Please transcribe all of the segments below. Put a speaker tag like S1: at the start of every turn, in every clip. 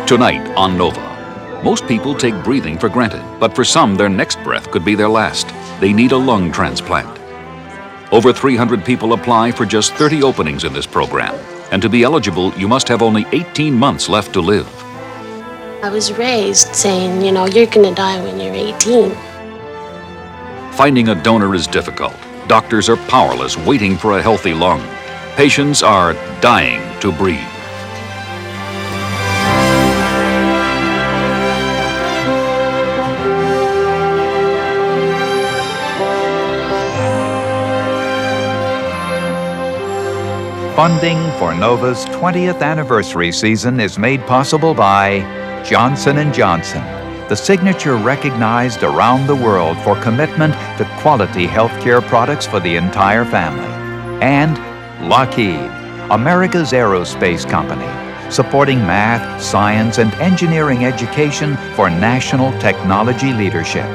S1: Tonight on Nova, most people take breathing for granted, but for some, their next breath could be their last. They need a lung transplant. Over 300 people apply for just 30 openings in this program. And to be eligible, you must have only 18 months left to live.
S2: I was raised saying, you're gonna die when you're 18.
S1: Finding a donor is difficult. Doctors are powerless, waiting for a healthy lung. Patients are dying to breathe.
S3: Funding for Nova's 20th anniversary season is made possible by Johnson & Johnson, the signature recognized around the world for commitment to quality healthcare products for the entire family. And Lockheed, America's aerospace company, supporting math, science, and engineering education for national technology leadership.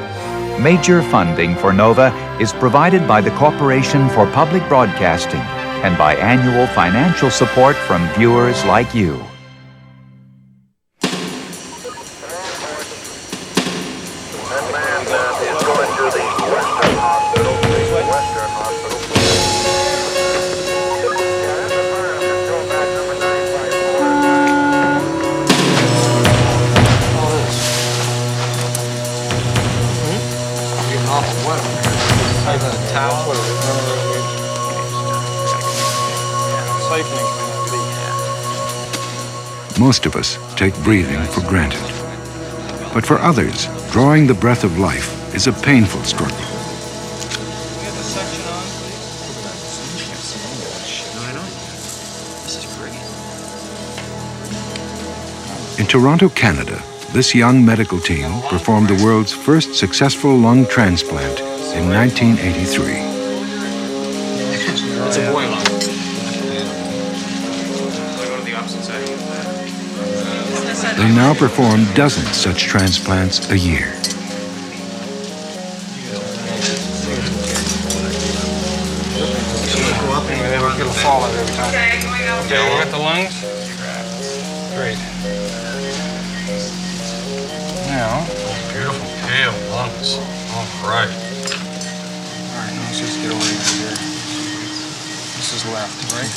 S3: Major funding for Nova is provided by the Corporation for Public Broadcasting and by annual financial support from viewers like you.
S4: Most of us take breathing for granted. But for others, drawing the breath of life is a painful struggle. In Toronto, Canada, this young medical team performed the world's first successful lung transplant in 1983.
S5: It's a boy lung.
S4: They now perform dozens such transplants a year.
S5: It'll fall out every time. Okay, you got the lungs? Great. Now, beautiful pale lungs. All right. All right, now let's just get over here. This is left, right?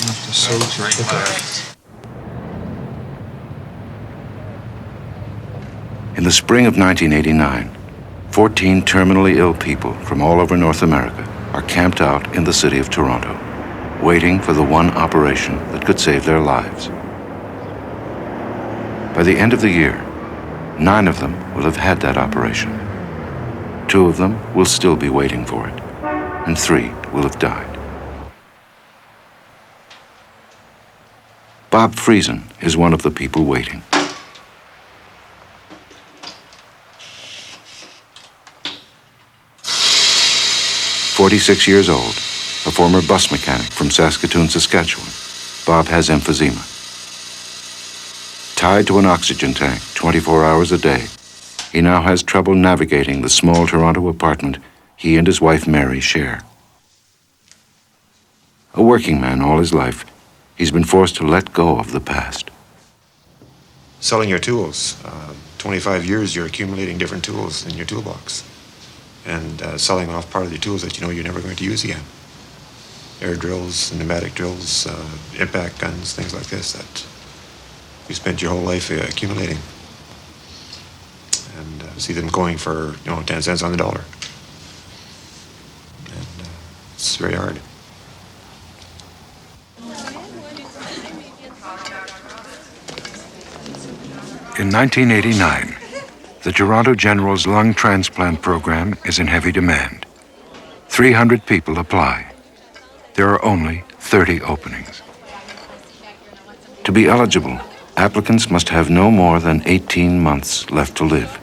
S5: Left is so right, left.
S4: In the spring of 1989, 14 terminally ill people from all over North America are camped out in the city of Toronto, waiting for the one operation that could save their lives. By the end of the year, 9 of them will have had that operation. 2 of them will still be waiting for it, and 3 will have died. Bob Friesen is one of the people waiting. 46 years old, a former bus mechanic from Saskatoon, Saskatchewan, Bob has emphysema. Tied to an oxygen tank 24 hours a day, he now has trouble navigating the small Toronto apartment he and his wife Mary share. A working man all his life, he's been forced to let go of the past.
S6: Selling your tools. 25 years you're accumulating different tools in your toolbox. And selling off part of the tools that you know you're never going to use again. Air drills, pneumatic drills, impact guns, things like this that you spent your whole life accumulating. And see them going for 10 cents on the dollar. And it's very hard.
S4: In 1989, the Toronto General's lung transplant program is in heavy demand. 300 people apply. There are only 30 openings. To be eligible, applicants must have no more than 18 months left to live.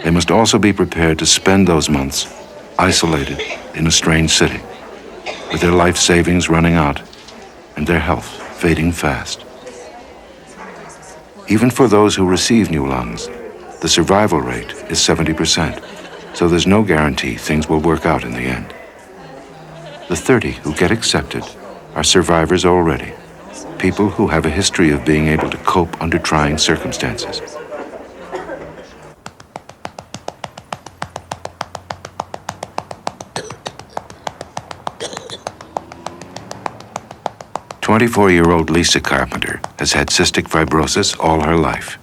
S4: They must also be prepared to spend those months isolated in a strange city, with their life savings running out and their health fading fast. Even for those who receive new lungs, the survival rate is 70%, so there's no guarantee things will work out in the end. The 30 who get accepted are survivors already, people who have a history of being able to cope under trying circumstances. "24-year-old Lisa Carpenter has had cystic fibrosis all her life.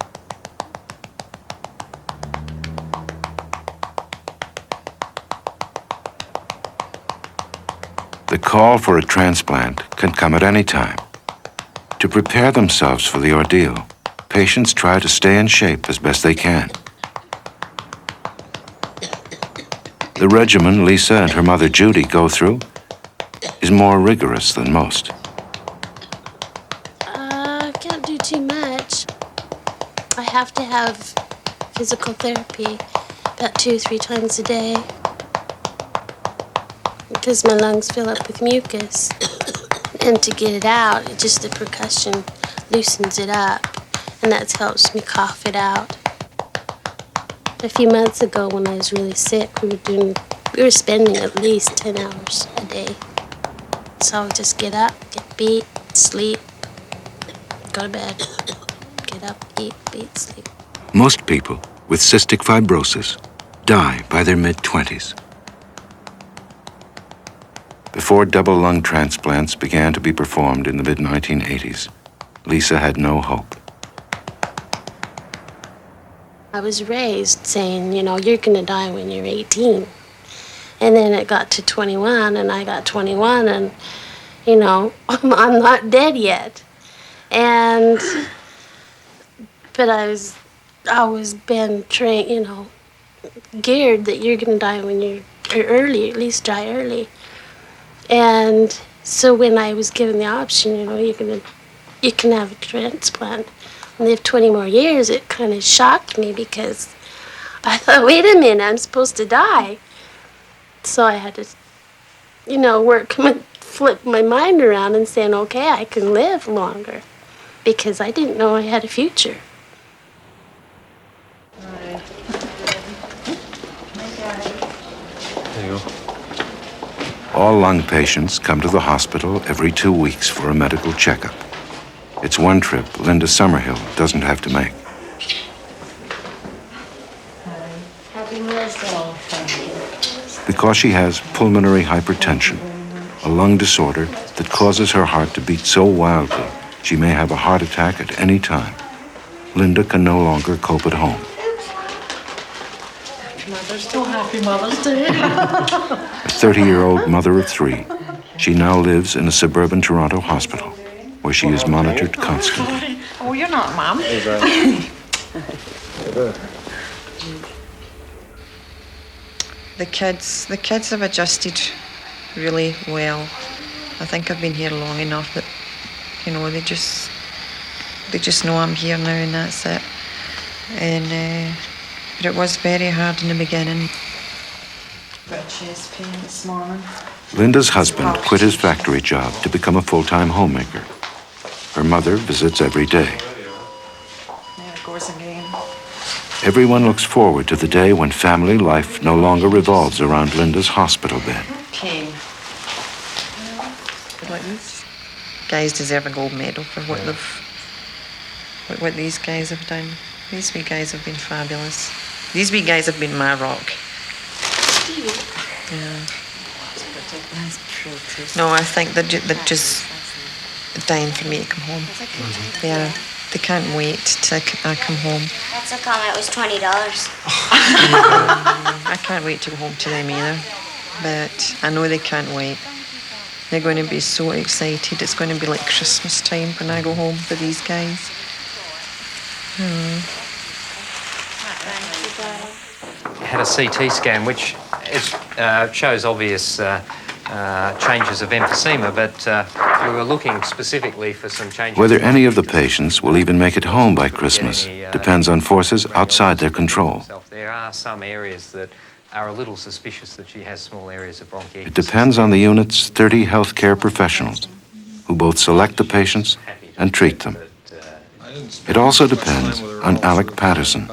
S4: The call for a transplant can come at any time. To prepare themselves for the ordeal, patients try to stay in shape as best they can. The regimen Lisa and her mother Judy go through is more rigorous than most.
S2: I can't do too much. I have to have physical therapy about 2 or 3 times a day because my lungs fill up with mucus. And to get it out, just the percussion loosens it up, and that helps me cough it out. A few months ago when I was really sick, we were spending at least 10 hours a day. So I would just get up, get beat, sleep, go to bed, get up, eat, beat, sleep.
S4: Most people with cystic fibrosis die by their mid-20s. Before double lung transplants began to be performed in the mid-1980s, Lisa had no hope.
S2: I was raised saying, you know, you're going to die when you're 18. And then it got to 21, and I got 21, and, you know, I'm not dead yet. But I was always been trained, you know, geared that you're going to die when you're early, at least die early. And so when I was given the option, you know, you can have a transplant and live 20 more years, it kind of shocked me because I thought, wait a minute, I'm supposed to die. So I had to, you know, flip my mind around and saying, okay, I can live longer because I didn't know I had a future.
S5: There you go.
S4: All lung patients come to the hospital every 2 weeks for a medical checkup. It's one trip Linda Summerhill doesn't have to make. Because she has pulmonary hypertension, a lung disorder that causes her heart to beat so wildly she may have a heart attack at any time, Linda can no longer cope at home.
S7: Mother's Day. Happy Mother's Day.
S4: A 30-year-old mother of 3, she now lives in a suburban Toronto hospital where she is monitored constantly.
S7: Oh, you're not, Mom. The kids have adjusted really well. I think I've been here long enough that, you know, they just know I'm here now and that's it. And but it was very hard in the beginning. Got a chest pain this morning.
S4: Linda's husband quit his factory job to become a full-time homemaker. Her mother visits every day.
S7: There it goes again.
S4: Everyone looks forward to the day when family life no longer revolves around Linda's hospital bed.
S7: Pain. Like these guys deserve a gold medal for what these guys have done. These wee guys have been fabulous. These wee guys have been my rock. Yeah. No, I think they're just dying for me to come home. They can't wait till I come home.
S8: That's a comment. It was $20.
S7: I can't wait to go home to them either. But I know they can't wait. They're going to be so excited. It's going to be like Christmas time when I go home for these guys.
S9: Had a CT scan which shows obvious changes of emphysema, but we were looking specifically for some changes.
S4: Whether any of the patients will even make it home by Christmas depends on forces outside their control.
S9: There are some areas that are a little suspicious that she has small areas of bronchitis.
S4: It depends on the unit's 30 healthcare professionals who both select the patients and treat them. It also depends on Alec Patterson.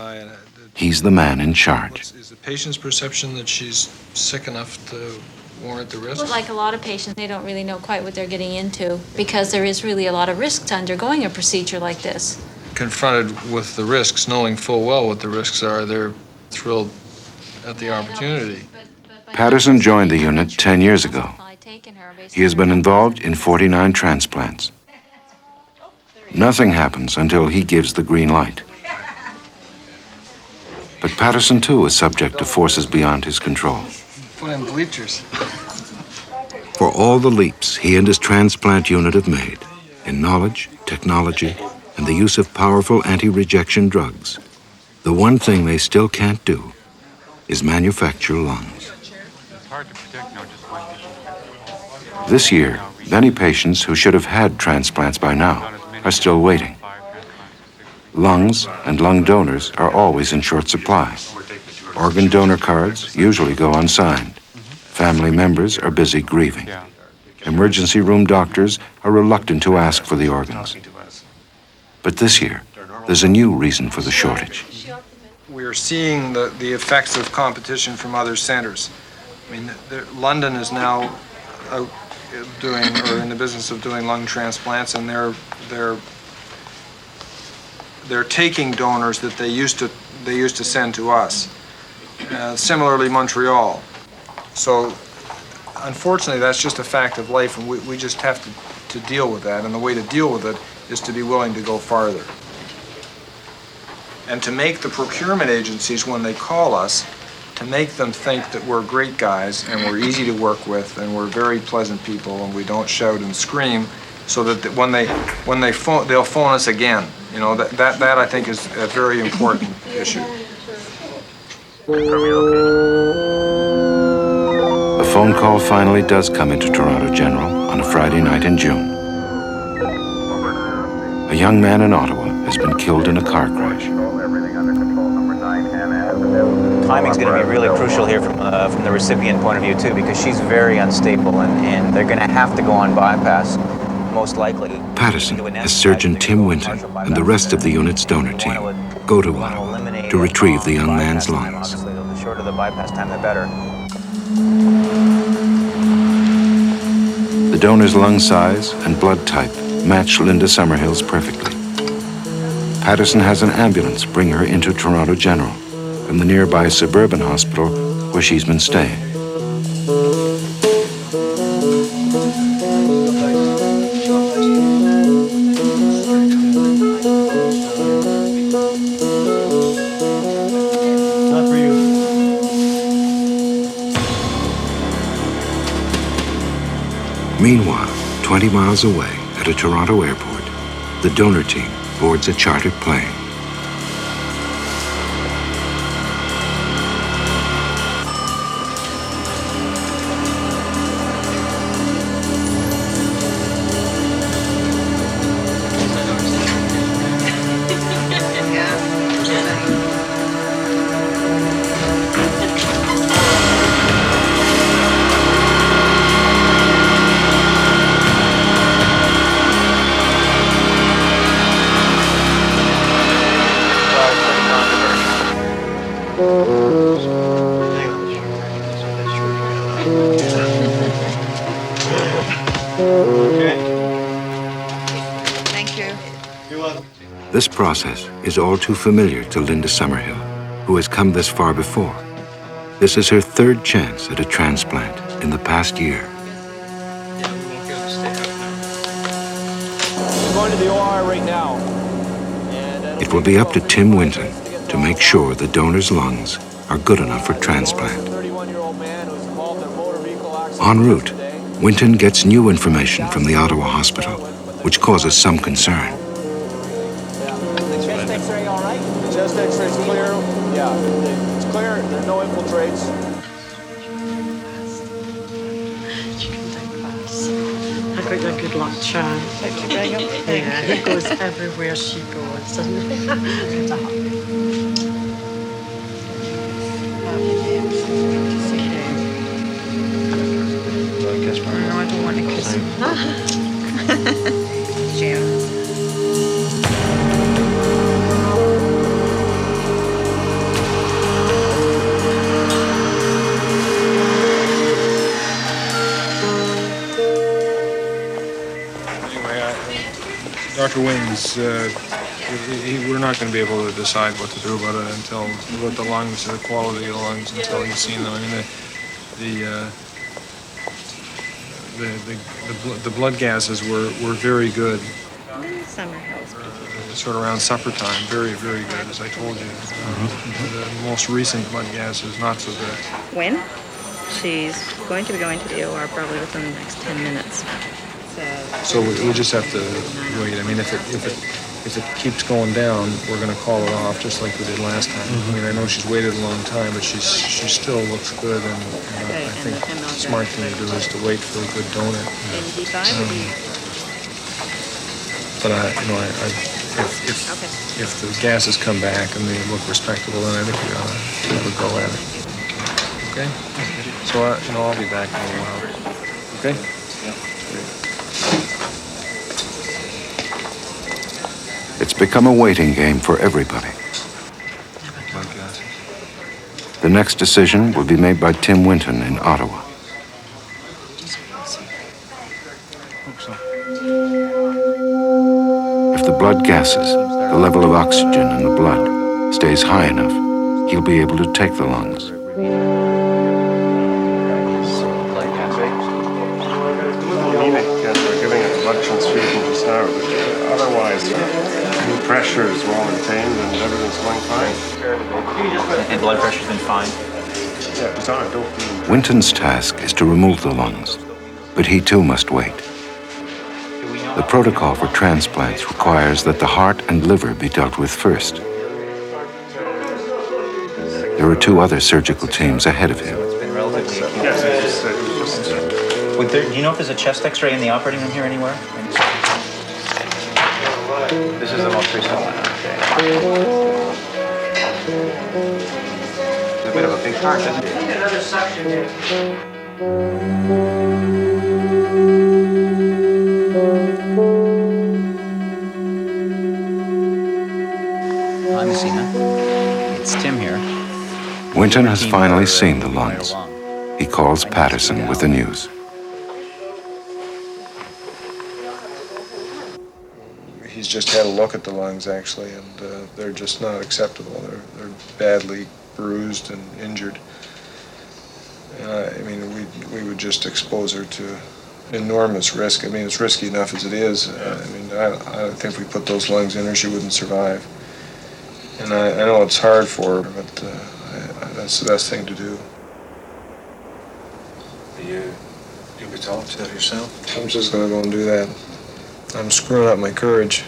S4: He's the man in charge.
S5: Is the patient's perception that she's sick enough to warrant the risk?
S8: Like a lot of patients, they don't really know quite what they're getting into because there is really a lot of risk to undergoing a procedure like this.
S5: Confronted with the risks, knowing full well what the risks are, they're thrilled at the opportunity.
S4: Patterson joined the unit 10 years ago. He has been involved in 49 transplants. Nothing happens until he gives the green light. But Patterson, too, is subject to forces beyond his control.
S5: Put in bleachers.
S4: For all the leaps he and his transplant unit have made in knowledge, technology, and the use of powerful anti-rejection drugs, the one thing they still can't do is manufacture lungs. This year, many patients who should have had transplants by now are still waiting. Lungs and lung donors are always in short supply. Organ donor cards usually go unsigned. Family members are busy grieving. Emergency room doctors are reluctant to ask for the organs. But this year, there's a new reason for the shortage.
S5: We're seeing the effects of competition from other centers. I mean, London is now out doing, or in the business of doing lung transplants, and they're taking donors that they used to send to us. Similarly, Montreal. So, unfortunately, that's just a fact of life, and we just have to deal with that. And the way to deal with it is to be willing to go farther. And to make the procurement agencies, when they call us, to make them think that we're great guys and we're easy to work with and we're very pleasant people and we don't shout and scream, so that when they phone, they'll phone us again. You know, that I think is a very important issue.
S4: A phone call finally does come into Toronto General on a Friday night in June. A young man in Ottawa has been killed in a car crash.
S10: Timing's going to be really crucial here from the recipient point of view too, because she's very unstable, and they're going to have to go on bypass, most likely.
S4: Patterson, as Surgeon Tim Winton, and the rest of the unit's donor team go to Ottawa to retrieve the young man's lungs.
S10: Obviously, the shorter the bypass time, the better.
S4: The donor's lung size and blood type match Linda Summerhill's perfectly. Patterson has an ambulance bring her into Toronto General from the nearby suburban hospital where she's been staying.
S10: Not for you.
S4: Meanwhile, 20 miles away at a Toronto airport, the donor team boards a chartered plane.
S7: Thank you.
S4: This process is all too familiar to Linda Summerhill, who has come this far before. This is her third chance at a transplant in the past year.
S10: We're going to the OR right now.
S4: It will be up to Tim Winton to make sure the donor's lungs are good enough for transplant. En route, Winton gets new information from the Ottawa hospital, which causes some concern.
S10: Chest X-ray, all right? Chest X-ray's clear. Yeah, it's clear. There's no infiltrates.
S11: I got your good luck charm. Yeah, he goes everywhere she goes, doesn't he?
S7: No, I don't want to kiss him. Jim.
S5: Dr. Wings, we're not going to be able to decide what to do about it until with the lungs, the quality of the lungs, until he's seen them. I mean, the blood gases were very good.
S7: Summer house.
S5: Sort of around supper time, very, very good, as I told you. The most recent blood gas is not so good.
S7: When? She's going to be going to the OR probably within the next 10 minutes.
S5: So we just have to wait. I mean, if it keeps going down, we're going to call it off, just like we did last time. I mean, I know she's waited a long time, but she still looks good, and I think the smart thing to do is to wait for a good donor. But if the gases come back and they look respectable, then I think we ought to have a go at it. Okay? So I'll be back in a while. Okay?
S4: It's become a waiting game for everybody. The next decision will be made by Tim Winton in Ottawa. If the blood gases, the level of oxygen in the blood, stays high enough, he'll be able to take the lungs.
S12: We're giving a blood transfusion just now, but otherwise, the pressure is well maintained and everything's going fine.
S10: And blood pressure's been fine?
S12: Yeah, it's on a dopamine.
S4: Winton's task is to remove the lungs, but he too must wait. The protocol for transplants requires that the heart and liver be dealt with first. There are 2 other surgical teams ahead of him.
S10: It's been relatively acute. Do you know if there's a chest x-ray in the operating room here anywhere? This is the most recent one. Okay. It's a bit of a big heart, isn't it? Another suction here. Hi, Messina. It's Tim here.
S4: Winton has finally seen the lungs. He calls Patterson with the news.
S5: He's just had a look at the lungs, actually, and they're just not acceptable. They're badly bruised and injured. I mean, we would just expose her to enormous risk. I mean, it's risky enough as it is. I mean, I think if we put those lungs in her, she wouldn't survive. And I know it's hard for her, but that's the best thing to do.
S12: You'll be talking to that yourself?
S5: I'm just going to go and do that. I'm screwing up my courage.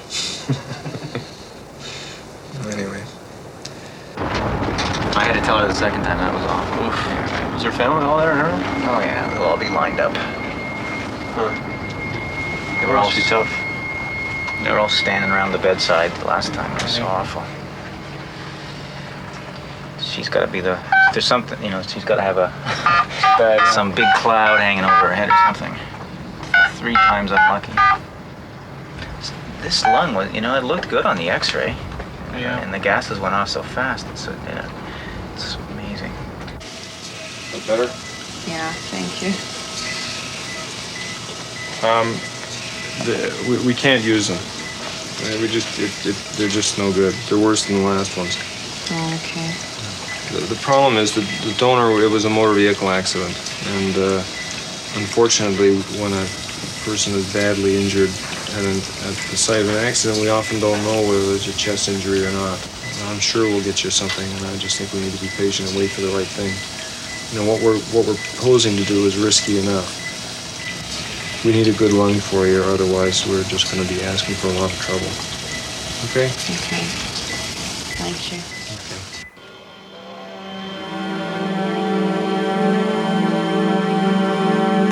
S5: Anyway.
S10: I had to tell her the second time that was off. Oof. Was her family all there in her room? Oh yeah, they'll all be lined up. They were all tough. They were all standing around the bedside the last time. It was so awful. She's got to be there's something, she's got to have some big cloud hanging over her head or something. 3 times unlucky. This lung was, it looked good on the x-ray. Yeah. And the gases went off so fast. It's amazing.
S5: That better?
S7: Yeah, thank you.
S5: We can't use them. They're just no good. They're worse than the last ones.
S7: Oh, okay.
S5: The problem is that the donor, it was a motor vehicle accident. And unfortunately, when a person is badly injured at the site of an accident, we often don't know whether it's a chest injury or not. I'm sure we'll get you something, and I just think we need to be patient and wait for the right thing. What we're proposing to do is risky enough. We need a good lung for you, otherwise we're just going to be asking for a lot of trouble. Okay?
S7: Okay. Thank you.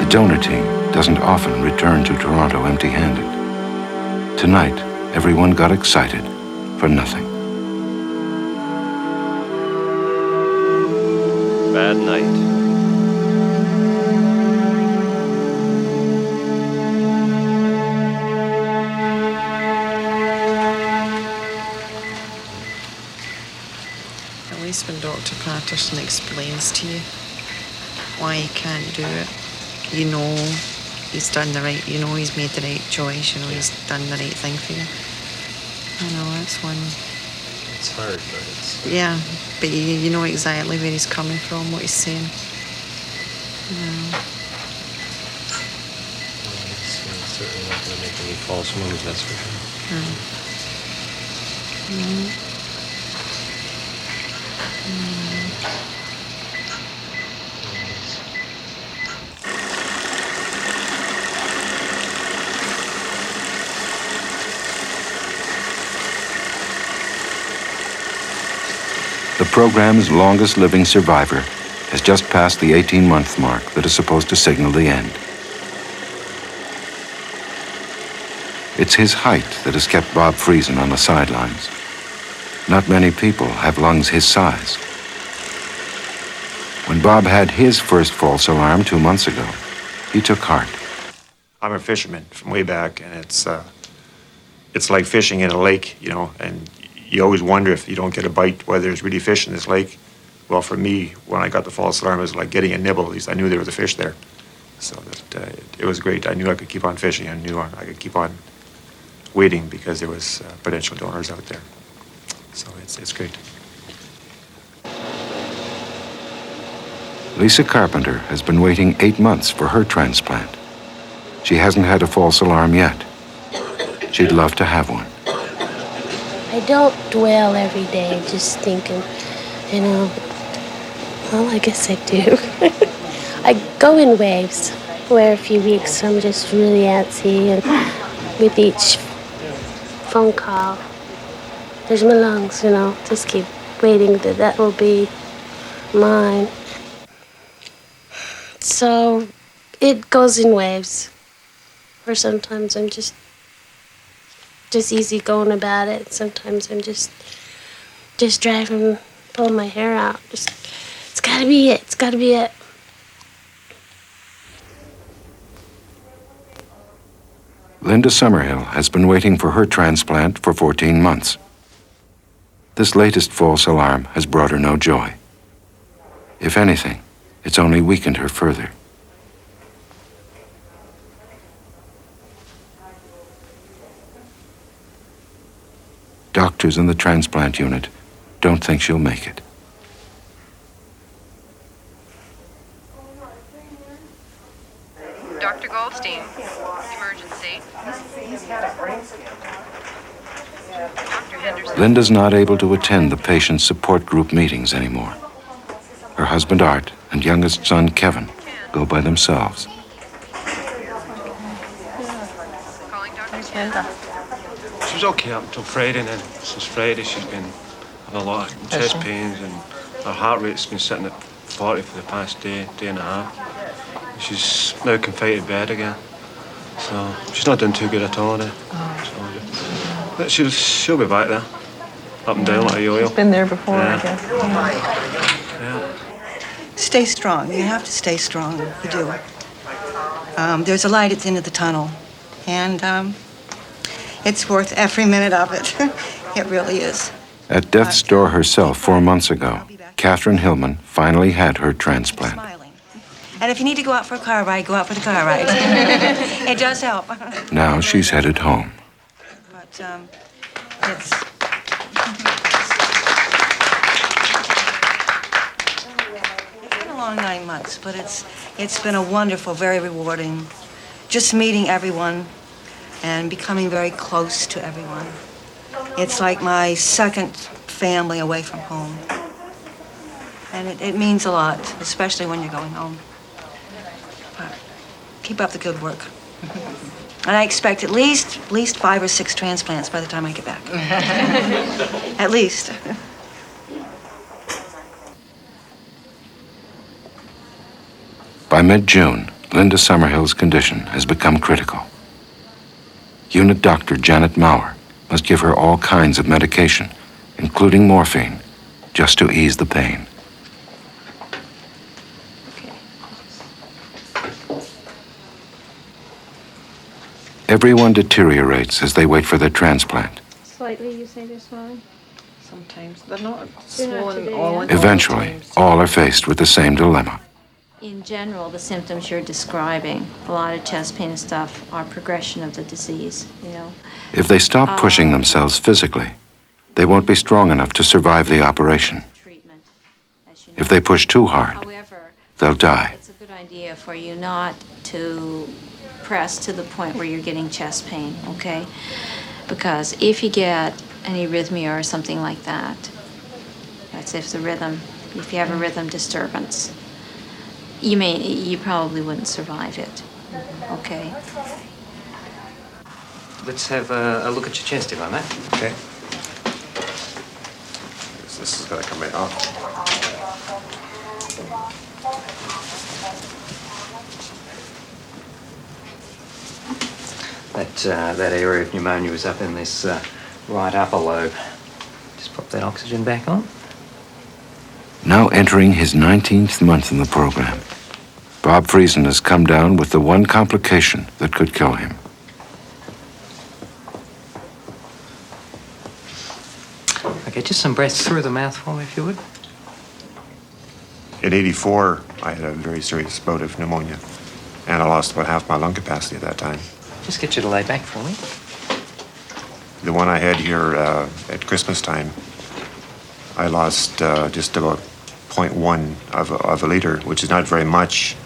S4: The donor team doesn't often return to Toronto empty-handed. Tonight, everyone got excited for nothing.
S12: Bad night.
S11: At least when Dr. Patterson explains to you why he can't do it, he's done the right, he's made the right choice, he's done the right thing for you.
S7: You know, that's one.
S5: It's hard, but it's...
S7: Yeah, but you know exactly where he's coming from, what he's saying. Yeah.
S5: Well, he's certainly not going to make any false moves, that's for sure.
S4: The program's longest living survivor has just passed the 18-month mark that is supposed to signal the end. It's his height that has kept Bob Friesen on the sidelines. Not many people have lungs his size. When Bob had his first false alarm 2 months ago, he took heart.
S6: I'm a fisherman from way back, and it's like fishing in a lake, you know, and you always wonder if you don't get a bite whether there's really fish in this lake. Well, for me, when I got the false alarm, it was like getting a nibble. At least I knew there was a fish there. So that it was great. I knew I could keep on fishing. I knew I could keep on waiting because there was potential donors out there. So it's great.
S4: Lisa Carpenter has been waiting 8 months for her transplant. She hasn't had a false alarm yet. She'd love to have one.
S2: I don't dwell every day just thinking, you know, well, I guess I do. I go in waves where a few weeks I'm just really antsy, and with each phone call, there's my lungs, you know, just keep waiting that will be mine. So it goes in waves, or sometimes I'm just easy going about it. Sometimes I'm just driving, pulling my hair out. It's gotta be it. It's gotta be it.
S4: Linda Summerhill has been waiting for her transplant for 14 months. This latest false alarm has brought her no joy. If anything, it's only weakened her further. Doctors in the transplant unit don't think she'll make it.
S13: Dr. Goldstein, emergency. Dr. Henderson.
S4: Linda's not able to attend the patient support group meetings anymore. Her husband Art and youngest son Kevin go by themselves.
S13: Calling Dr. Ken.
S12: She was okay up until Friday, and then since Friday she's been having a lot of chest pains, and her heart rate's been sitting at 40 for the past day and a half. She's now confined to bed again, so she's not doing too good at all today. But she'll be back there, up and down like a yo-yo.
S14: She's been there before,
S12: yeah.
S14: I guess.
S12: Yeah.
S15: Stay strong. You have to stay strong. You do. There's a light at the end of the tunnel, and it's worth every minute of it. It really is.
S4: At death's door herself 4 months ago, Catherine Hillman finally had her transplant.
S15: And if you need to go out for a car ride, go out for the car ride. It does help.
S4: Now she's headed home.
S15: But it's been a long 9 months, but it's been a wonderful, very rewarding, just meeting everyone and becoming very close to everyone. It's like my second family away from home. And it means a lot, especially when you're going home. But keep up the good work. And I expect at least 5 or 6 transplants by the time I get back. At least.
S4: By mid-June, Linda Summerhill's condition has become critical. Unit doctor Janet Maurer must give her all kinds of medication, including morphine, just to ease the pain. Everyone deteriorates as they wait for their transplant.
S8: Slightly, you say they're swelling?
S14: Sometimes. They're not swollen all.
S4: Eventually, all are faced with the same dilemma.
S8: In general, the symptoms you're describing, a lot of chest pain and stuff, are progression of the disease, you know.
S4: If they stop pushing themselves physically, they won't be strong enough to survive the operation. If they push too hard, they'll die.
S8: It's a good idea for you not to press to the point where you're getting chest pain, okay? Because if you get an arrhythmia or something like that, that's if you have a rhythm disturbance, you probably wouldn't survive it, okay?
S9: Let's have a look at your chest, if I may.
S6: Okay. This is gonna come right off.
S9: That area of pneumonia was up in this right upper lobe. Just pop that oxygen back on.
S4: Now entering his 19th month in the program, Bob Friesen has come down with the one complication that could kill him.
S9: Okay, just some breaths through the mouth for me, if you would.
S6: In '84, I had a very serious bout of pneumonia, and I lost about half my lung capacity at that time.
S9: Just get you to lay back for me.
S6: The one I had here at Christmas time, I lost just about 0.1 of a liter, which is not very much,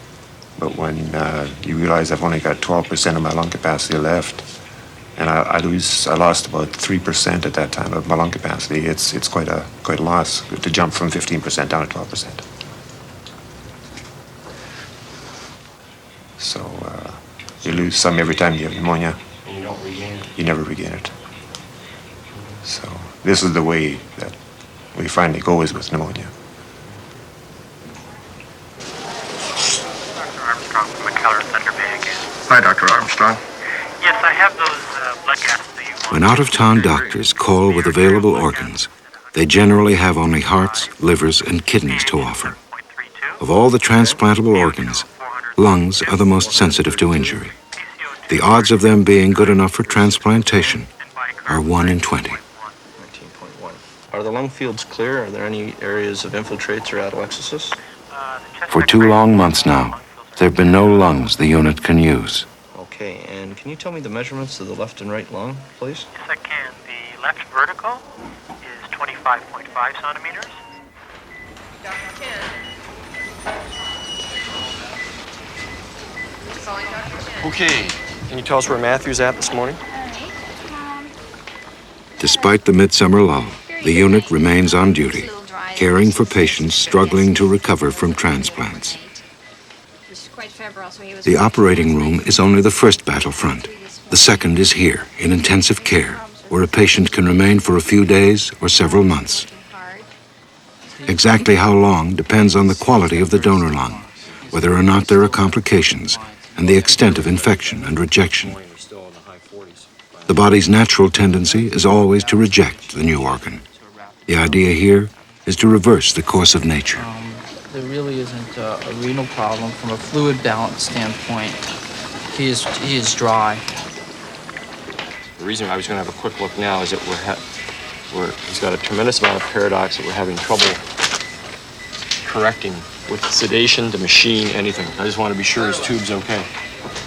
S6: but when you realize I've only got 12% of my lung capacity left, and I lost about 3% at that time of my lung capacity. It's quite a loss to jump from 15% down to 12%. So you lose some every time you have pneumonia.
S12: And you don't regain it.
S6: You never regain it. So this is the way that we finally go, is with pneumonia.
S14: Dr. Armstrong from McKellar Thunder Bay again.
S16: Hi, Dr. Armstrong.
S14: Yes, I have those blood gases that you want.
S4: When out-of-town doctors call with available organs, they generally have only hearts, livers, and kidneys to offer. Of all the transplantable organs, lungs are the most sensitive to injury. The odds of them being good enough for transplantation are 1 in 20.
S16: 19.1. Are the lung fields clear? Are there any areas of infiltrates or atelectasis?
S4: For 2 long months now, there have been no lungs the unit can use.
S16: Okay, and can you tell me the measurements of the left and right lung, please?
S14: Yes, I can. The left vertical is 25.5 centimeters.
S13: Dr. Ken. Calling Dr. Ken.
S12: Okay, can you tell us where Matthew's at this morning?
S4: Despite the midsummer lull, the unit remains on duty, caring for patients struggling to recover from transplants. The operating room is only the first battlefront. The second is here, in intensive care, where a patient can remain for a few days or several months. Exactly how long depends on the quality of the donor lung, whether or not there are complications, and the extent of infection and rejection. The body's natural tendency is always to reject the new organ. The idea here is to reverse the course of nature.
S17: There really isn't a renal problem from a fluid balance standpoint. He is dry.
S12: The reason I was going to have a quick look now is that he's got a tremendous amount of paradox that we're having trouble correcting with sedation, the machine, anything. I just want to be sure his tube's okay.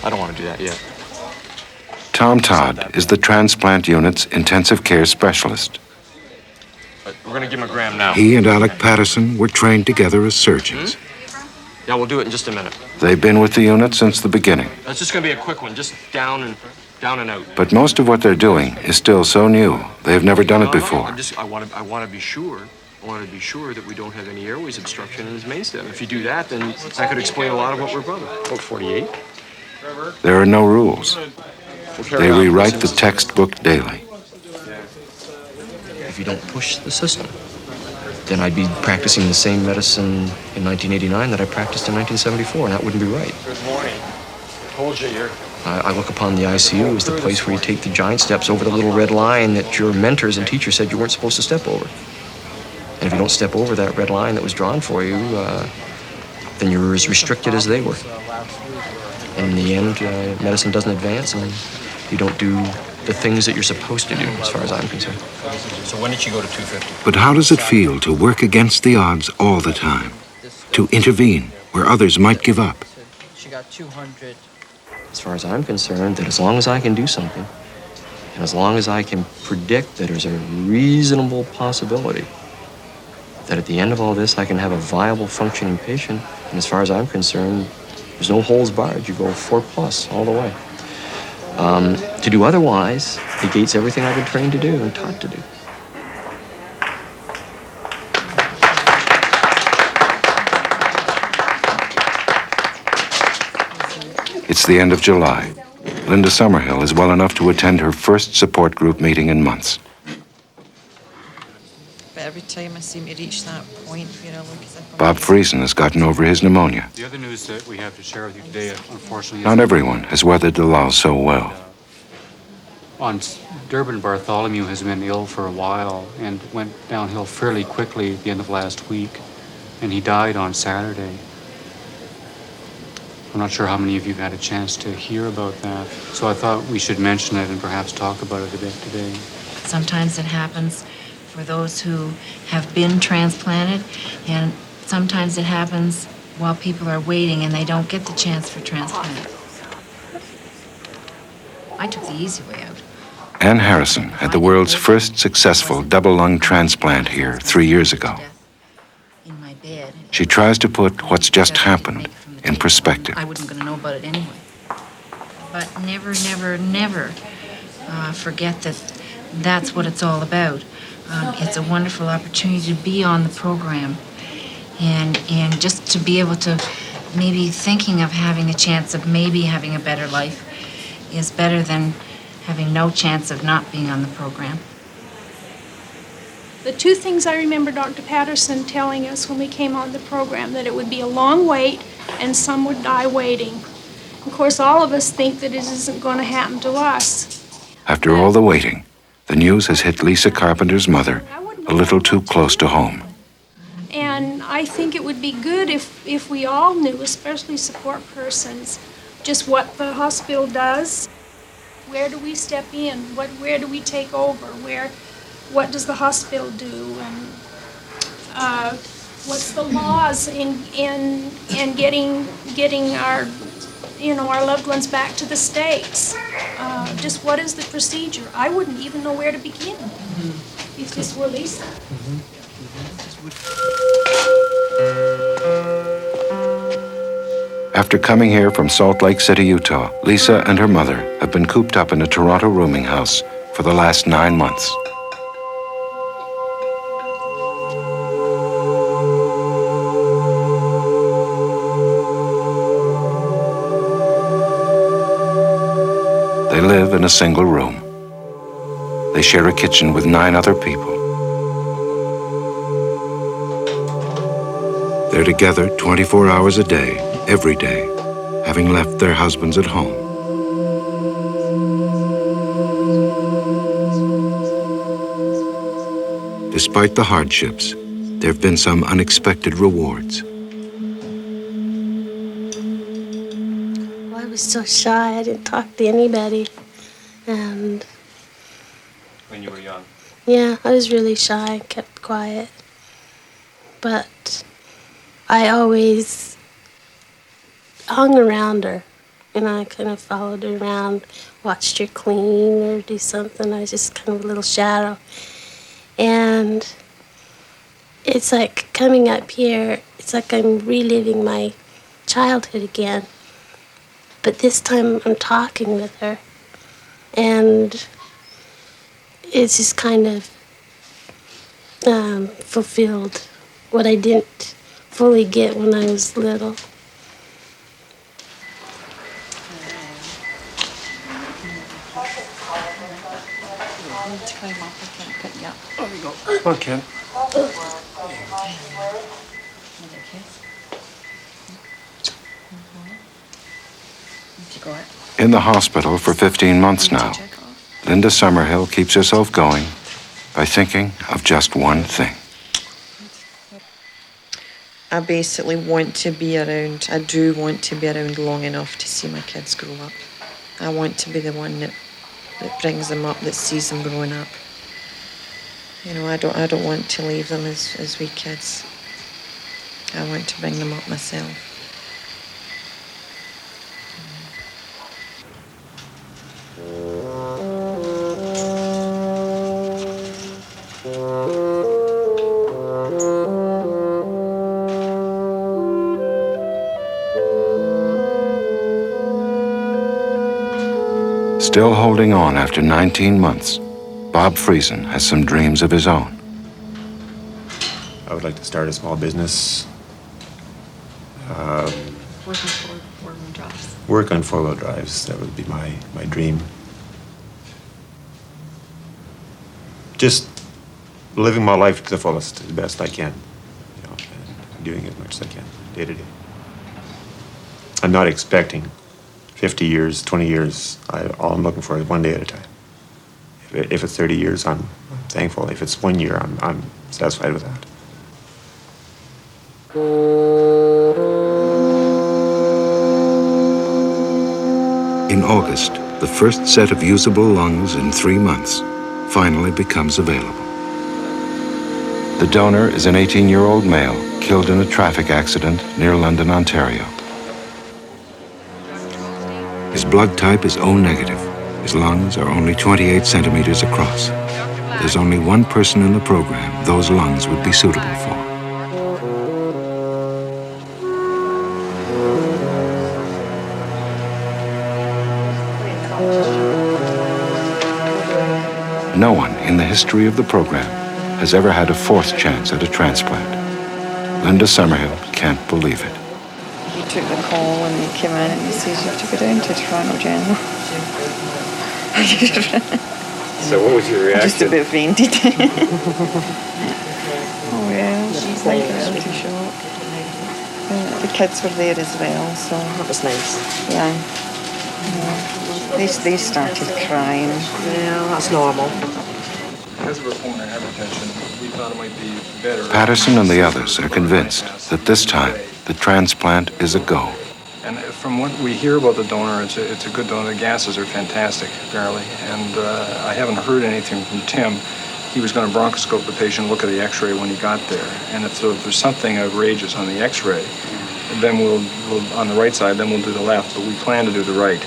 S12: I don't want to do that yet.
S4: Tom Todd is the transplant unit's intensive care specialist.
S12: But we're going to give him a gram now.
S4: He and Alec Patterson were trained together as surgeons.
S12: Yeah, we'll do it in just a minute.
S4: They've been with the unit since the beginning.
S12: That's just going to be a quick one, just down and out.
S4: But most of what they're doing is still so new, they've never done it before.
S12: I want to be sure. I want to be sure that we don't have any airways obstruction in his mainstem. If you do that, then that could explain a lot of what we're about. About 48.
S4: There are no rules. They rewrite the textbook daily.
S12: If you don't push the system, then I'd be practicing the same medicine in 1989 that I practiced in 1974, and that wouldn't be right.
S5: Good morning. I told you you're...
S12: I look upon the ICU as the place where you take the giant steps over the little red line that your mentors and teachers said you weren't supposed to step over. And if you don't step over that red line that was drawn for you, then you're as restricted as they were. And in the end, medicine doesn't advance, and you don't do the things that you're supposed to do, as far as I'm concerned.
S5: So when did you go to 250?
S4: But how does it feel to work against the odds all the time? To intervene where others might give up.
S17: She got 200.
S18: As far as I'm concerned, that as long as I can do something, and as long as I can predict that there's a reasonable possibility that at the end of all this I can have a viable, functioning patient, and as far as I'm concerned, there's no holes barred. You go 4+ all the way. To do otherwise negates everything I've been trained to do and taught to do.
S4: It's the end of July. Linda Summerhill is well enough to attend her first support group meeting in months.
S7: But every time I seem to reach that point where I look as if I'm...
S4: Bob Friesen has gotten over his pneumonia.
S19: The other news that we have to share with you today, unfortunately,
S4: Not everyone has weathered the lull so well.
S19: on Durban, Bartholomew has been ill for a while and went downhill fairly quickly at the end of last week, and he died on Saturday. I'm not sure how many of you have had a chance to hear about that, so I thought we should mention it and perhaps talk about it a bit today.
S20: Sometimes it happens for those who have been transplanted, and sometimes it happens while people are waiting and they don't get the chance for transplant. I took the easy way out.
S4: Ann Harrison had the world's first successful double-lung transplant here 3 years ago. She tries to put what's just happened in perspective.
S20: I wasn't going to know about it anyway. But never, never, never forget that that's what it's all about. It's a wonderful opportunity to be on the program and just to be able to maybe thinking of having a chance of maybe having a better life is better than having no chance of not being on the program.
S21: The two things I remember Dr. Patterson telling us when we came on the program, that it would be a long wait and some would die waiting. Of course, all of us think that it isn't going to happen to us.
S4: After all the waiting, the news has hit Lisa Carpenter's mother a little too close to home.
S21: And I think it would be good if we all knew, especially support persons, just what the hospital does. Where do we step in? Where do we take over? What does the hospital do? And what's the laws in getting our loved ones back to the States? Just what is the procedure? I wouldn't even know where to begin if this were Lisa.
S4: After coming here from Salt Lake City, Utah, Lisa and her mother have been cooped up in a Toronto rooming house for the last 9 months. They live in a single room. They share a kitchen with 9 other people. They're together 24 hours a day, every day, having left their husbands at home. Despite the hardships, there have been some unexpected rewards.
S2: I was so shy, I didn't talk to anybody. And
S9: When you were young?
S2: yeah, I was really shy and kept quiet. But I always hung around her. I kind of followed her around, watched her clean or do something. I was just kind of a little shadow. And it's like coming up here, it's like I'm reliving my childhood again. But this time I'm talking with her. And it's just kind of fulfilled what I didn't fully get when I was little.
S12: There we go. Come on, Ken.
S4: In the hospital for 15 months now, Linda Summerhill keeps herself going by thinking of just one thing.
S7: I basically want to be around. I do want to be around long enough to see my kids grow up. I want to be the one that brings them up, that sees them growing up. I don't want to leave them as wee kids. I want to bring them up myself.
S4: Still holding on after 19 months, Bob Friesen has some dreams of his own.
S6: I would like to start a small business. Work on four-wheel drives. That would be my dream. Just living my life to the fullest, the best I can. You know, and doing as much as I can, day to day. I'm not expecting 50 years, 20 years. All I'm looking for is one day at a time. If it's 30 years, I'm thankful. If it's 1 year, I'm satisfied with that.
S4: In August, the first set of usable lungs in 3 months finally becomes available. The donor is an 18-year-old male killed in a traffic accident near London, Ontario. His blood type is O negative. His lungs are only 28 centimeters across. There's only one person in the program those lungs would be suitable for. No one in the history of the program has ever had a fourth chance at a transplant. Linda Summerhill can't believe it.
S7: He took the call and he came in and he says, you have to go down to Toronto General.
S10: So what was your reaction?
S7: Just a bit fainted. Oh well, she's like a reality shock. The kids were there as well, so that was nice. Yeah. They started crying. Yeah, that's normal.
S5: Because of her pulmonary hypertension, we thought it might be better.
S4: Patterson and the others are convinced that this time the transplant is a go.
S5: And from what we hear about the donor, it's a good donor. The gases are fantastic, apparently. And I haven't heard anything from Tim. He was going to bronchoscope the patient, look at the x-ray when he got there. And if there's something outrageous on the x-ray, then we'll on the right side, then we'll do the left. But we plan to do the right.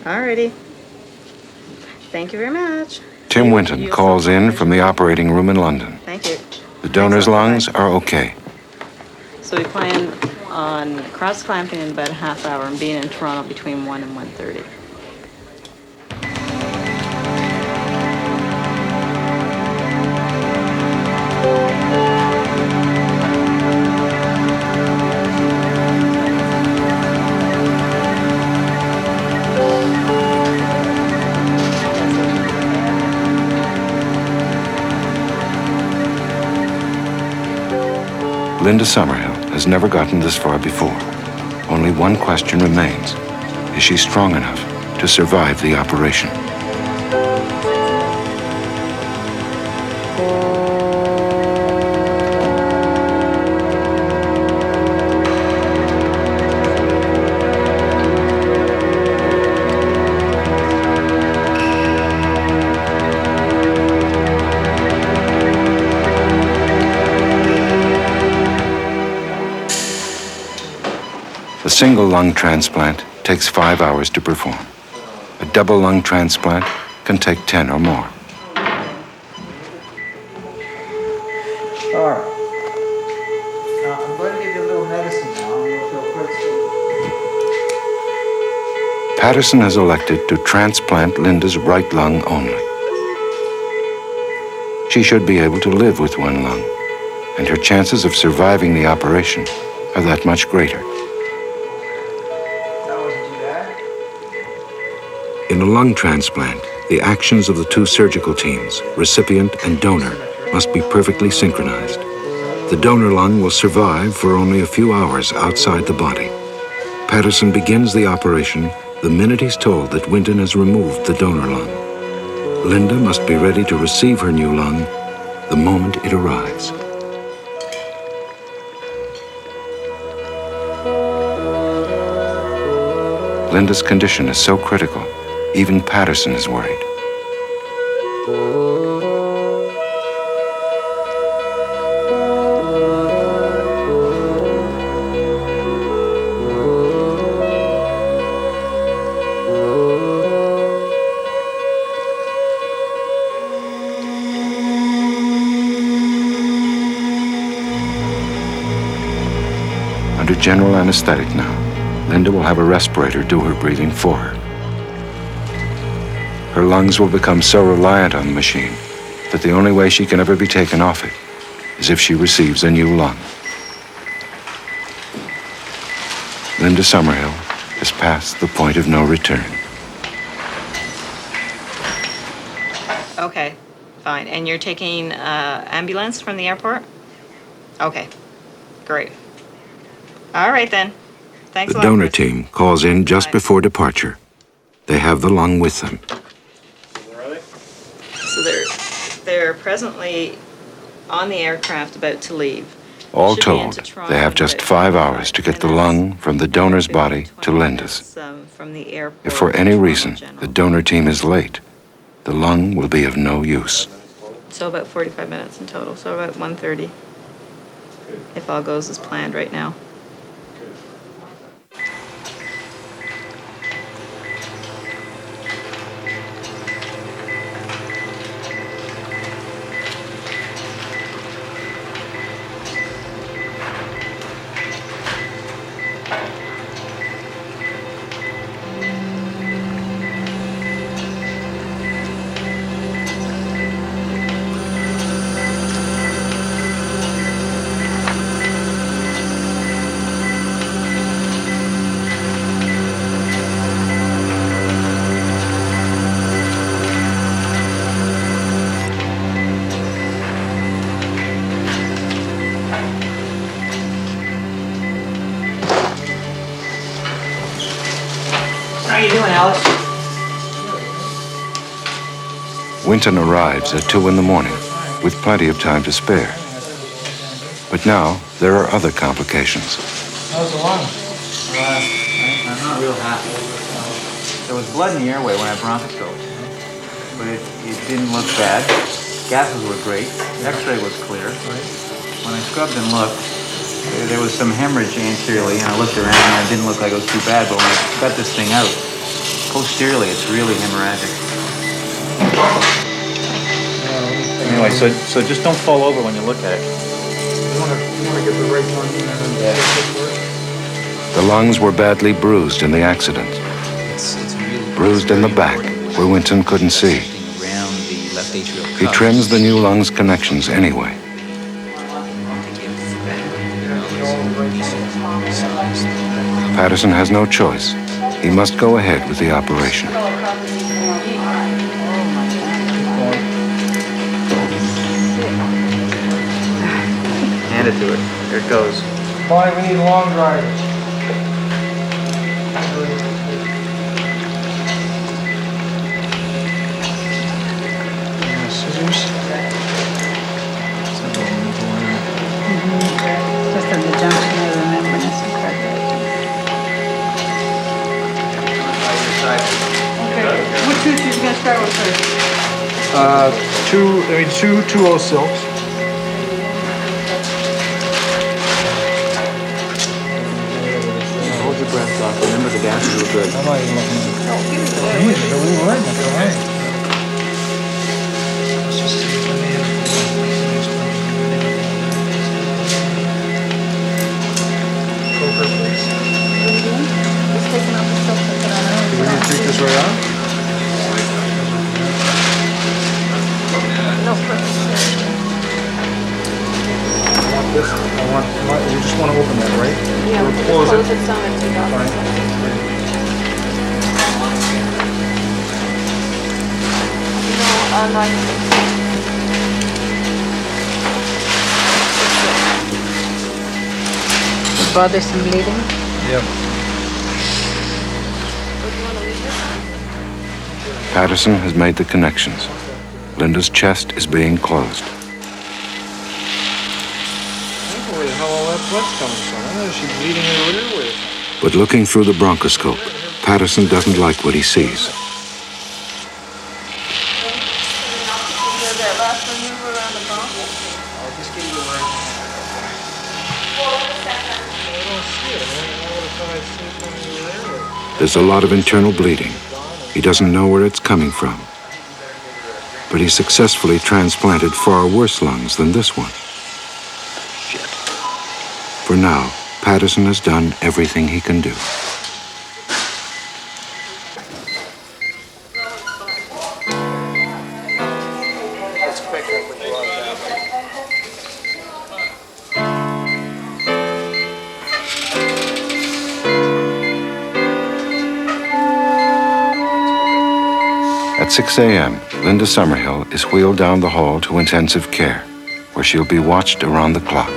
S1: Alrighty. Thank you very much.
S4: Tim Winton calls in from the operating room in London.
S1: Thank you.
S4: The donor's lungs are okay.
S1: So we plan on cross-clamping in about a half hour and being in Toronto between 1 and 1:30.
S4: Linda Summerhill has never gotten this far before. Only one question remains. Is she strong enough to survive the operation? A single lung transplant takes 5 hours to perform. A double lung transplant can take 10 or more.
S17: All right. I'm going to give you a little medicine now, and you'll feel quite soon.
S4: Patterson has elected to transplant Linda's right lung only. She should be able to live with one lung, and her chances of surviving the operation are that much greater. In a lung transplant, the actions of the two surgical teams, recipient and donor, must be perfectly synchronized. The donor lung will survive for only a few hours outside the body. Patterson begins the operation the minute he's told that Winton has removed the donor lung. Linda must be ready to receive her new lung the moment it arrives. Linda's condition is so critical, even Patterson is worried. Under general anesthetic now, Linda will have a respirator do her breathing for her. Her lungs will become so reliant on the machine that the only way she can ever be taken off it is if she receives a new lung. Linda Summerhill has passed the point of no return.
S1: Okay, fine. And you're taking ambulance from the airport? Okay, great. All right then. Thanks
S4: The
S1: a lot.
S4: donor
S1: Chris.
S4: team calls in just before departure. They have the lung with them.
S1: So they're presently on the aircraft about to leave.
S4: All
S1: Should be
S4: told,
S1: into Toronto
S4: they have
S1: in
S4: just
S1: about
S4: 5 hours to get the lung from the donor's body to Linda's.
S1: from the airport.
S4: If for any reason the donor team is late, the lung will be of no use.
S1: So about 45 minutes in total, so about 1:30. If all goes as planned right now.
S3: How you doing, Alice?
S4: Winton arrives at 2 in the morning with plenty of time to spare. But now there are other complications.
S10: How's the lung? I'm not real happy. There was blood in the airway when I bronchoscoped, but it didn't look bad. Gases were great. X-ray was clear. When I scrubbed and looked, there was some hemorrhage anteriorly, and I looked around and it didn't look like it was too bad, but when I got this thing out, posteriorly it's really hemorrhagic. Anyway, so just don't fall over when you look at it.
S5: You want to get the right lung in there and
S4: The lungs were badly bruised in the accident.
S22: It's really
S4: Bruised in the back, where Winton couldn't see.
S22: around the left atrial
S4: He
S22: cuff.
S4: trims the new lungs connections anyway. Patterson has no choice. He must go ahead with the operation.
S10: Hand it to her. Here it goes.
S5: Bonnie, we need long drivers. Scissors.
S3: Just on the junction of the membranous and cartilage. Okay, what tooth are you gonna start with first?
S5: Two 2-0 silks.
S10: Hold your breath, Doc. Remember the gases were good.
S5: I'm not even looking at it.
S3: No, give me the
S5: We were right, that's all right. Coker, please.
S3: Just taking off the silk and put on
S5: Do we need to take this right out?
S3: No, perfect.
S5: You just want to open that, right?
S3: Yeah,
S5: Or
S3: we can
S5: close
S3: close
S5: it.
S3: it some and take off the silk. No, not. Bothersome bleeding?
S5: Yep.
S4: Patterson has made the connections. Linda's chest is being closed.
S5: I don't know where the hell all that blood's coming from. I know she's bleeding in her airway.
S4: But looking through the bronchoscope, Patterson doesn't like what he sees. There's a lot of internal bleeding. He doesn't know where it's coming from. But he successfully transplanted far worse lungs than this one. For now, Patterson has done everything he can do. At 6 a.m., Linda Summerhill is wheeled down the hall to intensive care, where she'll be watched around the clock.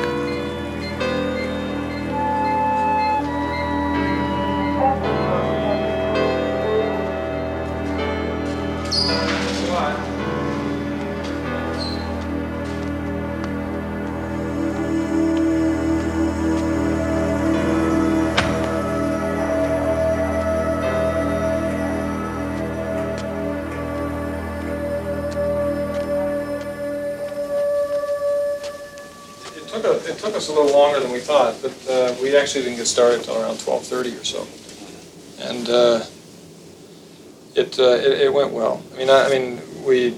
S5: It took us a little longer than we thought, but we actually didn't get started until around 12:30 or so, and it went well. I mean, we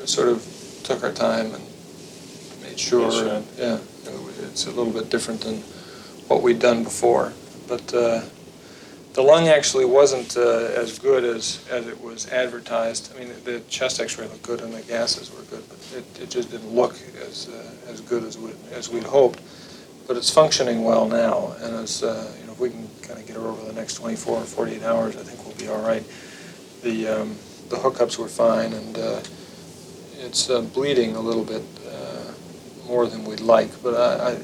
S5: sort of took our time and made sure. And, yeah, it's a little bit different than what we'd done before, but the lung actually wasn't as good as it was advertised. I mean, the chest X-ray looked good and the gases were good, but it just didn't look as good as we'd hoped. But it's functioning well now, and as if we can kind of get her over the next 24 or 48 hours, I think we'll be all right. The hookups were fine, and it's bleeding a little bit more than we'd like, but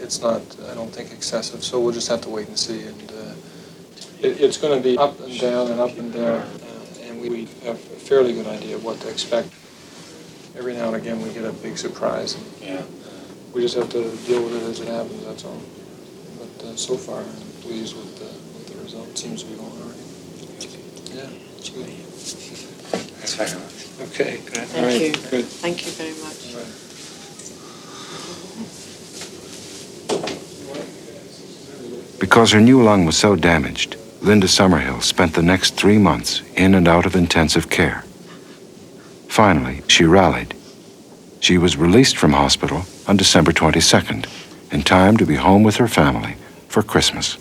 S5: it's not, I don't think, excessive. So we'll just have to wait and see. And it's going to be up and down and up and down, and we have a fairly good idea of what to expect. Every now and again we get a big surprise, and we just have to deal with it as it happens, that's all. But so far I'm pleased with the result. It seems to be going all right. Yeah, it's good.
S10: That's very much.
S5: Okay, good.
S11: Thank
S5: All right,
S11: you.
S5: good.
S11: Thank you very much.
S5: All right.
S4: Because her new lung was so damaged, Linda Summerhill spent the next 3 months in and out of intensive care. Finally, she rallied. She was released from hospital on December 22nd, in time to be home with her family for Christmas.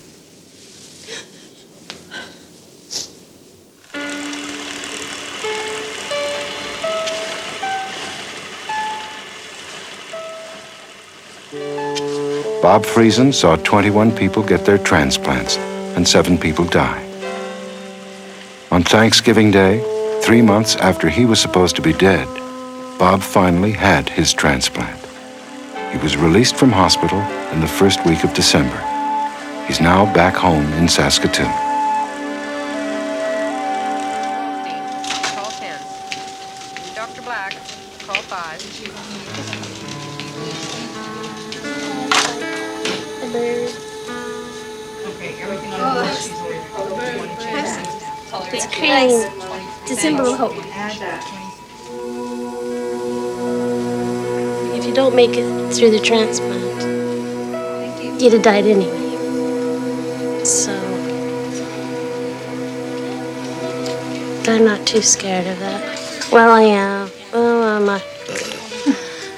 S4: Bob Friesen saw 21 people get their transplants and 7 people die. On Thanksgiving Day, 3 months after he was supposed to be dead, Bob finally had his transplant. He was released from hospital in the first week of December. He's now back home in Saskatoon.
S13: Call 10. Dr. Black, call 5.
S21: Okay, everything
S13: on the list is
S21: It's creating the symbol of hope. If you don't make it through the transplant, you'd have died anyway. So I'm not too scared of that. Well, I am. Oh, am I?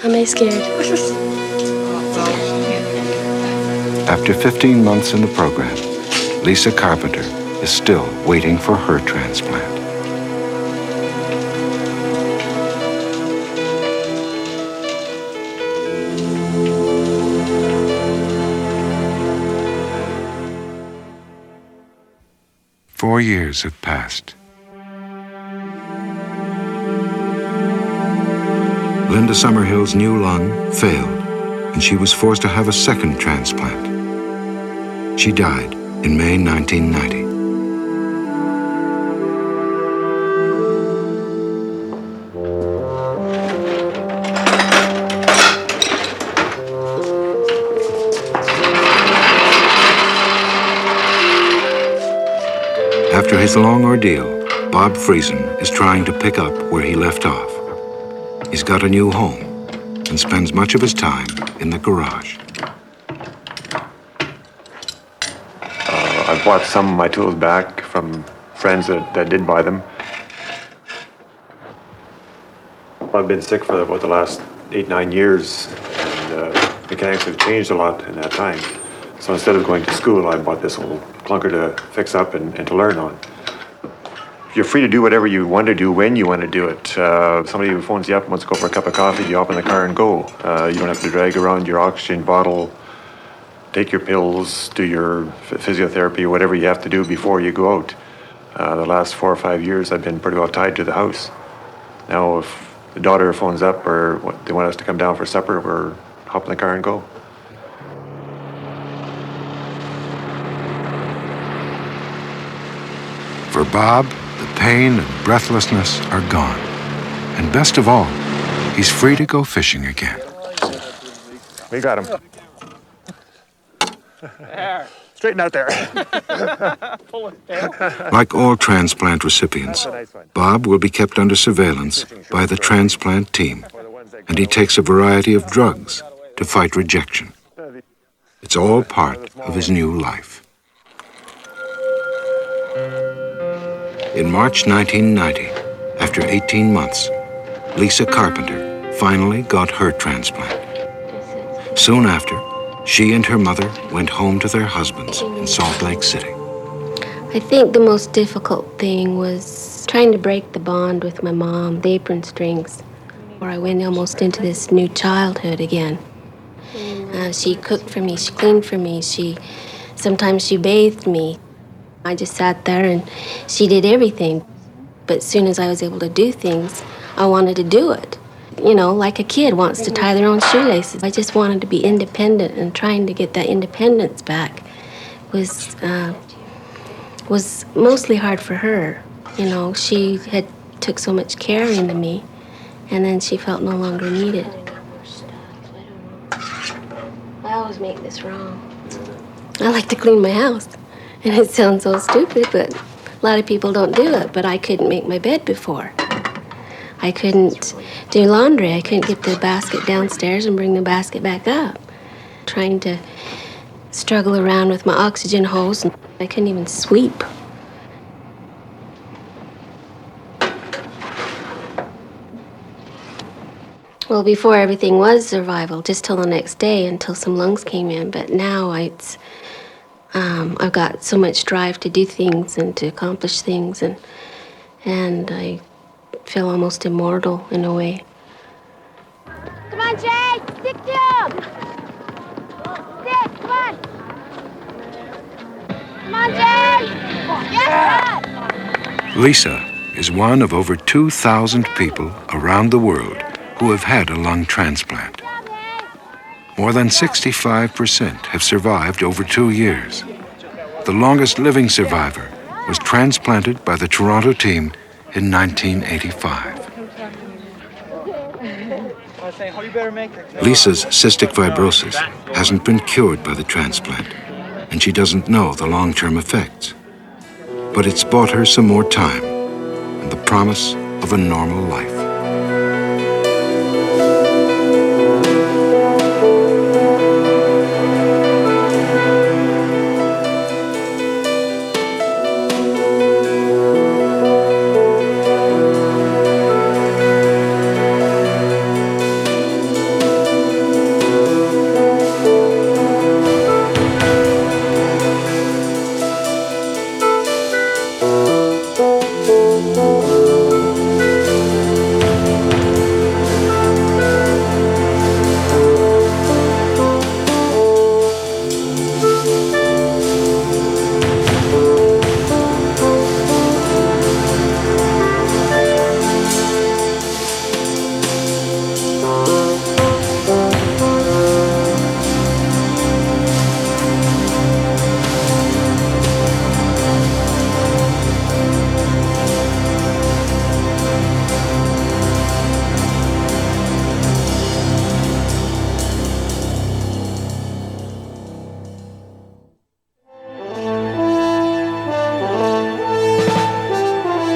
S21: Am I scared?
S4: After 15 months in the program, Lisa Carpenter is still waiting for her transplant. Four years have passed. Linda Summerhill's new lung failed, and she was forced to have a second transplant. She died in May 1990. After his long ordeal, Bob Friesen is trying to pick up where he left off. He's got a new home and spends much of his time in the garage.
S6: I've bought some of my tools back from friends that did buy them. I've been sick for about the last 8-9 years, and mechanics have changed a lot in that time. So instead of going to school, I bought this little clunker to fix up and to learn on. You're free to do whatever you want to do when you want to do it. Somebody who phones you up and wants to go for a cup of coffee, you hop in the car and go. You don't have to drag around your oxygen bottle, take your pills, do your physiotherapy, whatever you have to do before you go out. The last 4 or 5 years, I've been pretty well tied to the house. Now, if the daughter phones up or they want us to come down for supper, we're hop in the car and go.
S4: For Bob, the pain and breathlessness are gone. And best of all, he's free to go fishing again.
S6: We got him. Straighten out there.
S4: Like all transplant recipients, Bob will be kept under surveillance by the transplant team, and he takes a variety of drugs to fight rejection. It's all part of his new life. In March 1990, after 18 months, Lisa Carpenter finally got her transplant. Soon after, she and her mother went home to their husbands in Salt Lake City.
S2: I think the most difficult thing was trying to break the bond with my mom, the apron strings, where I went almost into this new childhood again. She cooked for me, she cleaned for me, sometimes she bathed me. I just sat there and she did everything. But as soon as I was able to do things, I wanted to do it. You know, like a kid wants to tie their own shoelaces. I just wanted to be independent, and trying to get that independence back was mostly hard for her. You know, she had took so much care into me, and then she felt no longer needed. I always make this wrong. I like to clean my house, and it sounds so stupid, but a lot of people don't do it. But I couldn't make my bed before. I couldn't do laundry. I couldn't get the basket downstairs and bring the basket back up. Trying to struggle around with my oxygen hose, and I couldn't even sweep. Well, before everything was survival, just till the next day, until some lungs came in. But now I've got so much drive to do things and to accomplish things, and I feel almost immortal in a way.
S11: Come on, Jay! Stick to him! Stick, come on! Come on, Jay! Yes,
S4: Lisa is one of over 2,000 people around the world who have had a lung transplant. More than 65% have survived over 2 years. The longest living survivor was transplanted by the Toronto team in 1985. Lisa's cystic fibrosis hasn't been cured by the transplant, and she doesn't know the long-term effects. But it's bought her some more time and the promise of a normal life.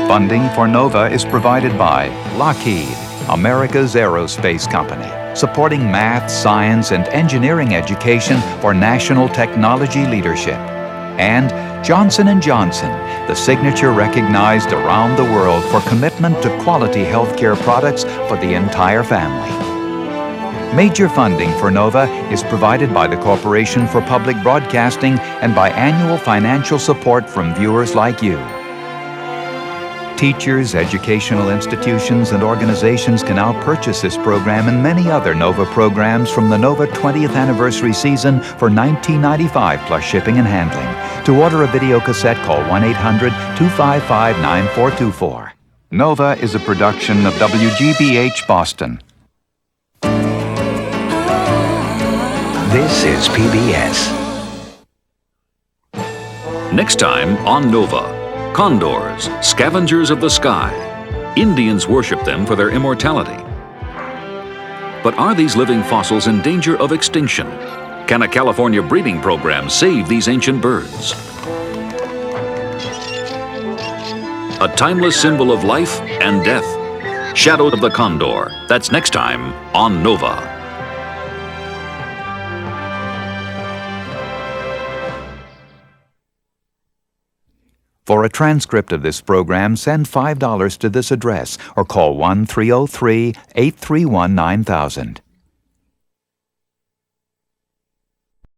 S15: Funding for NOVA is provided by Lockheed, America's aerospace company, supporting math, science, and engineering education for national technology leadership. And Johnson & Johnson, the signature recognized around the world for commitment to quality healthcare products for the entire family. Major funding for NOVA is provided by the Corporation for Public Broadcasting and by annual financial support from viewers like you. Teachers, educational institutions, and organizations can now purchase this program and many other NOVA programs from the NOVA 20th anniversary season for $19.95 plus shipping and handling. To order a video cassette, call 1-800-255-9424. NOVA is a production of WGBH Boston.
S8: This is PBS.
S16: Next time on NOVA, condors, scavengers of the sky. Indians worship them for their immortality. But are these living fossils in danger of extinction? Can a California breeding program save these ancient birds? A timeless symbol of life and death. Shadow of the Condor. That's next time on NOVA.
S15: For a transcript of this program, send $5 to this address or call 1-303-831-9000.